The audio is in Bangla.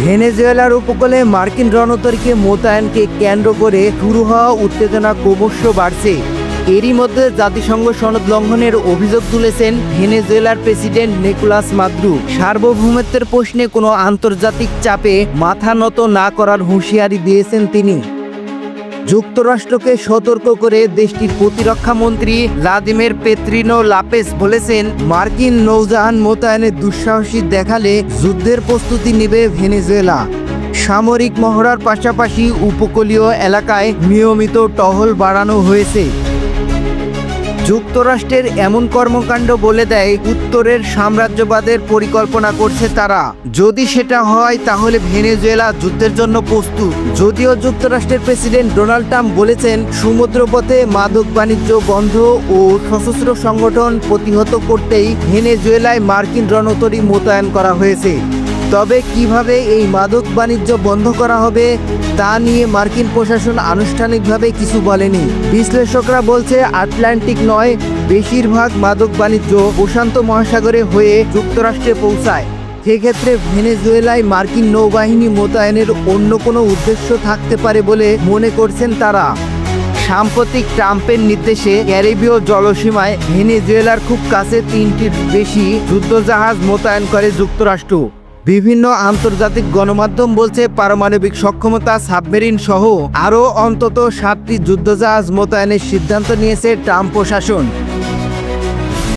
ভেনেজুয়েলার উপকূলে মার্কিন রণতরীকে মোতায়েনকে কেন্দ্র করে শুরু হওয়া উত্তেজনা ক্রমশ বাড়ছে। এরই মধ্যে জাতিসংঘ সনদ লঙ্ঘনের অভিযোগ তুলেছেন ভেনেজুয়েলার প্রেসিডেন্ট নিকোলাস মাদুরো। সার্বভৌমত্বের প্রশ্নে কোনো আন্তর্জাতিক চাপে মাথা নত না করার হুঁশিয়ারি দিয়েছেন তিনি। যুক্তরাষ্ট্রকে সতর্ক করে দেশটির প্রতিরক্ষা মন্ত্রী ভ্লাদিমির পেত্রিনো লাপেস বলেছেন, মার্কিন নৌযান মোতায়েনের দুঃসাহসী দেখালে যুদ্ধের প্রস্তুতি নেবে ভেনেজুয়েলা। সামরিক মহড়ার পাশাপাশি উপকূলীয় এলাকায় নিয়মিত টহল বাড়ানো হয়েছে। যুক্তরাষ্ট্রের এমন কর্মকাণ্ড বলে দেয় উত্তরের সাম্রাজ্যবাদের পরিকল্পনা করছে তারা। যদি সেটা হয় তাহলে ভেনেজুয়েলা যুদ্ধের জন্য প্রস্তুত। যদিও যুক্তরাষ্ট্রের প্রেসিডেন্ট ডোনাল্ড ট্রাম্প বলেছেন, সমুদ্রপথে মাদক বাণিজ্য বন্ধ ও সশস্ত্র সংগঠন প্রতিহত করতেই ভেনেজুয়েলায় মার্কিন রণতরী মোতায়েন করা হয়েছে। তবে কিভাবে এই মাদক বাণিজ্য বন্ধ করা হবে তা নিয়ে মার্কিন প্রশাসন আনুষ্ঠানিকভাবে কিছু বলেনি। বিশ্লেষকরা বলছে, আটলান্টিক নয়, বেশিরভাগ মাদক বাণিজ্য প্রশান্ত মহাসাগরে হয়ে যুক্তরাষ্ট্রে পৌঁছায়। সেক্ষেত্রে ভেনেজুয়েলায় মার্কিন নৌবাহিনী মোতায়েনের অন্য কোনো উদ্দেশ্য থাকতে পারে বলে মনে করছেন তারা। সাম্প্রতিক ট্রাম্পের নির্দেশে ক্যারিবীয় জলসীমায় ভেনেজুয়েলার খুব কাছে 3টির বেশি যুদ্ধজাহাজ মোতায়েন করে যুক্তরাষ্ট্র। বিভিন্ন আন্তর্জাতিক গণমাধ্যম বলছে, পারমাণবিক সক্ষমতা, সাবমেরিন সহ আরও অন্তত 7টি যুদ্ধজাহাজ মোতায়েনের সিদ্ধান্ত নিয়েছে ট্রাম্প প্রশাসন।